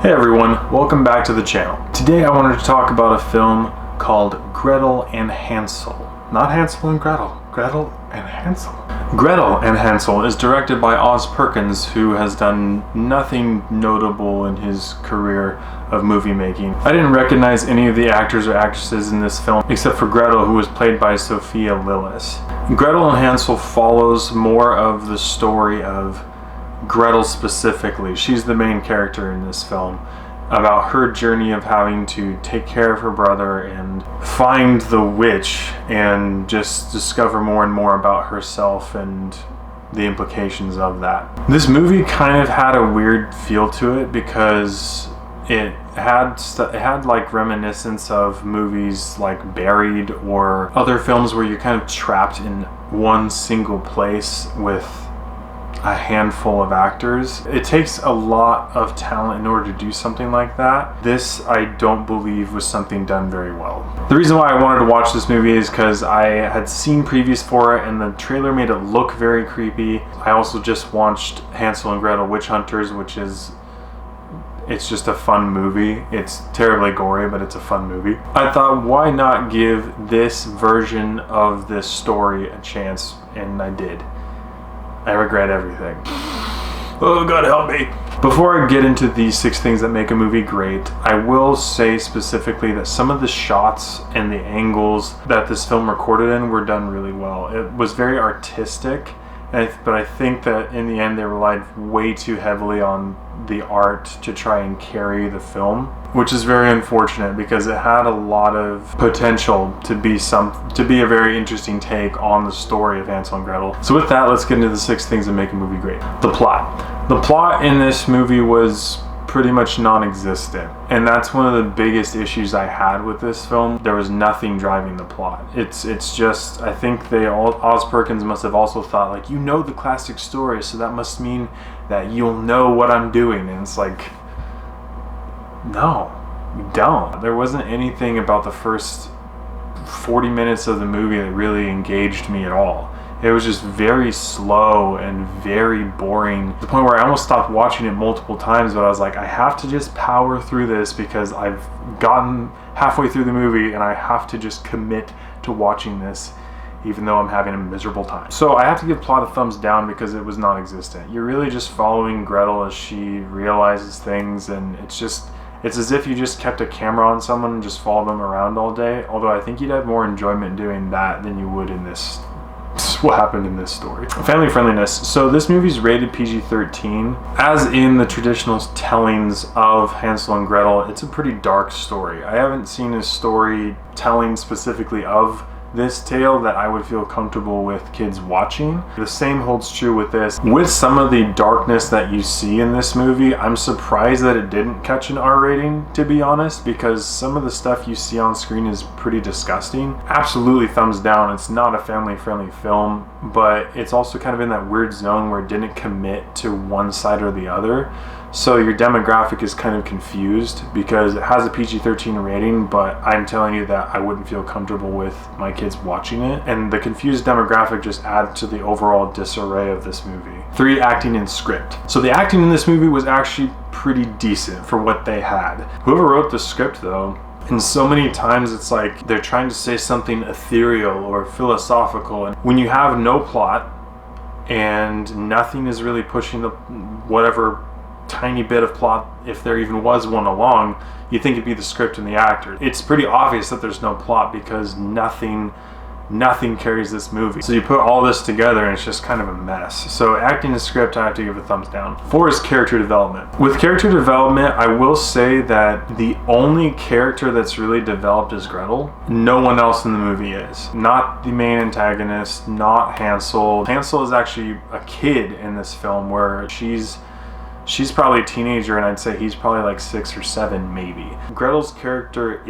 Hey everyone, welcome back to the channel. Today I wanted to talk about a film called Gretel and Hansel. Not Hansel and Gretel, Gretel and Hansel. Gretel and Hansel is directed by Oz Perkins, who has done nothing notable in his career of movie making. I didn't recognize any of the actors or actresses in this film except for Gretel, who was played by Sophia Lillis. Gretel and Hansel follows more of the story of Gretel specifically. She's the main character in this film, about her journey of having to take care of her brother and find the witch and just discover more and more about herself and the implications of that. This movie kind of had a weird feel to it because it had like reminiscence of movies like Buried or other films where you're kind of trapped in one single place with a handful of actors. It takes a lot of talent in order to do something like that. This, I don't believe, was something done very well. The reason why I wanted to watch this movie is because I had seen previews for it and the trailer made it look very creepy. I also just watched Hansel and Gretel Witch Hunters, which is it's just a fun movie. It's terribly gory, but it's a fun movie. I thought, why not give this version of this story a chance, and I did. I regret everything. Oh, God help me. Before I get into these 6 things that make a movie great, I will say specifically that some of the shots and the angles that this film recorded in were done really well. It was very artistic, but I think that in the end they relied way too heavily on the art to try and carry the film, which is very unfortunate because it had a lot of potential to be a very interesting take on the story of Hansel and Gretel. So with that, let's get into the 6 things that make a movie great. The plot. The plot in this movie was pretty much non-existent, and that's one of the biggest issues I had with this film. There was nothing driving the plot. It's just, I think Oz Perkins must have also thought, like, you know the classic story, so that must mean that you'll know what I'm doing, and it's like, no, you don't. There wasn't anything about the first 40 minutes of the movie that really engaged me at all. It was just very slow and very boring, to the point where I almost stopped watching it multiple times, but I was like, I have to just power through this because I've gotten halfway through the movie and I have to just commit to watching this even though I'm having a miserable time. So I have to give plot a thumbs down because it was non-existent. You're really just following Gretel as she realizes things, and it's as if you just kept a camera on someone and just followed them around all day, although I think you'd have more enjoyment doing that than you would in this. What happened in this story. Family friendliness. So this movie's rated PG-13. As in the traditional tellings of Hansel and Gretel, it's a pretty dark story. I haven't seen a story telling specifically of this tale that I would feel comfortable with kids watching. The same holds true with this. With some of the darkness that you see in this movie, I'm surprised that it didn't catch an R rating, to be honest, because some of the stuff you see on screen is pretty disgusting. Absolutely thumbs down. It's not a family-friendly film, but it's also kind of in that weird zone where it didn't commit to one side or the other. So your demographic is kind of confused because it has a PG-13 rating, but I'm telling you that I wouldn't feel comfortable with my kids watching it. And the confused demographic just adds to the overall disarray of this movie. 3, acting and script. So the acting in this movie was actually pretty decent for what they had. Whoever wrote the script, though, and so many times it's like they're trying to say something ethereal or philosophical, and when you have no plot and nothing is really pushing the whatever tiny bit of plot, if there even was one along, you think it'd be the script and the actor. It's pretty obvious that there's no plot because nothing carries this movie. So you put all this together and it's just kind of a mess. So acting and script, I have to give a thumbs down. 4 is character development. With character development, I will say that the only character that's really developed is Gretel. No one else in the movie is. Not the main antagonist, not Hansel. Hansel is actually a kid in this film where she's probably a teenager, and I'd say he's probably like 6 or 7 maybe. Gretel's character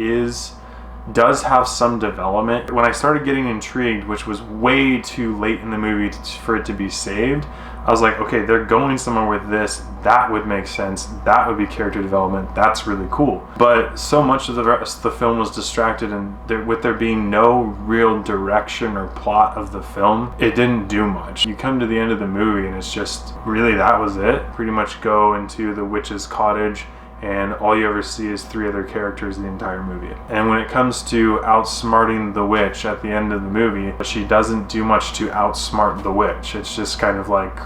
does have some development. When I started getting intrigued, which was way too late in the movie for it to be saved, I was like, okay, they're going somewhere with this. That would make sense. That would be character development. That's really cool. But so much of the rest of the film was distracted, and with there being no real direction or plot of the film, it didn't do much. You come to the end of the movie and it's just, really, that was it? Pretty much go into the witch's cottage and all you ever see is 3 other characters the entire movie. And when it comes to outsmarting the witch at the end of the movie, she doesn't do much to outsmart the witch. It's just kind of like,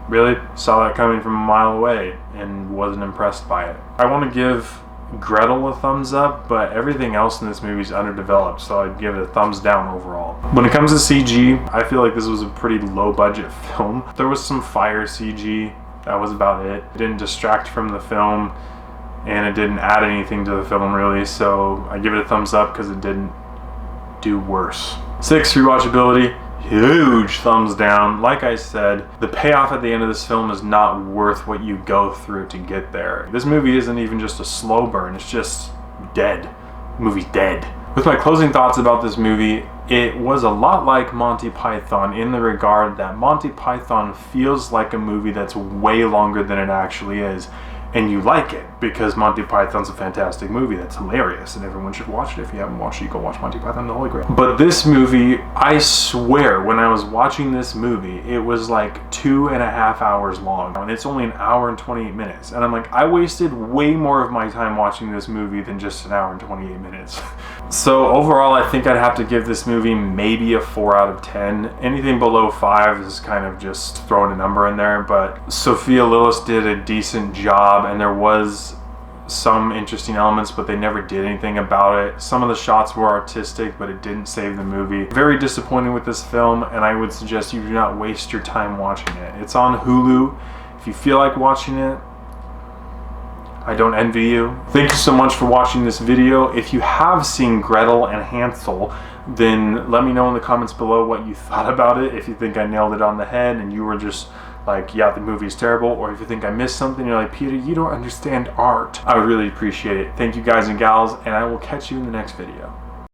really? Saw that coming from a mile away and wasn't impressed by it. I want to give Gretel a thumbs up, but everything else in this movie is underdeveloped, so I'd give it a thumbs down overall. When it comes to CG, I feel like this was a pretty low budget film. There was some fire CG, that was about it. It didn't distract from the film, and it didn't add anything to the film really, so I give it a thumbs up because it didn't do worse. 6, rewatchability. Huge thumbs down. Like I said, the payoff at the end of this film is not worth what you go through to get there. This movie isn't even just a slow burn, it's just dead. The movie's dead. With my closing thoughts about this movie, it was a lot like Monty Python in the regard that Monty Python feels like a movie that's way longer than it actually is. And you like it because Monty Python's a fantastic movie that's hilarious and everyone should watch it. If you haven't watched it, you go watch Monty Python the Holy Grail. But this movie, I swear, when I was watching this movie, it was like 2.5 hours long, and it's only 1 hour and 28 minutes. And I'm like, I wasted way more of my time watching this movie than just 1 hour and 28 minutes. So overall, I think I'd have to give this movie maybe a 4 out of 10. Anything below 5 is kind of just throwing a number in there, but Sophia Lillis did a decent job, and there was some interesting elements, but they never did anything about it. Some of the shots were artistic, but it didn't save the movie. Very disappointed with this film, and I would suggest you do not waste your time watching it. It's on Hulu. If you feel like watching it, I don't envy you. Thank you so much for watching this video. If you have seen Gretel and Hansel, then let me know in the comments below what you thought about it. If you think I nailed it on the head and you were just like, yeah, the movie's terrible, or if you think I missed something, you're like, Peter, you don't understand art. I would really appreciate it. Thank you guys and gals, and I will catch you in the next video.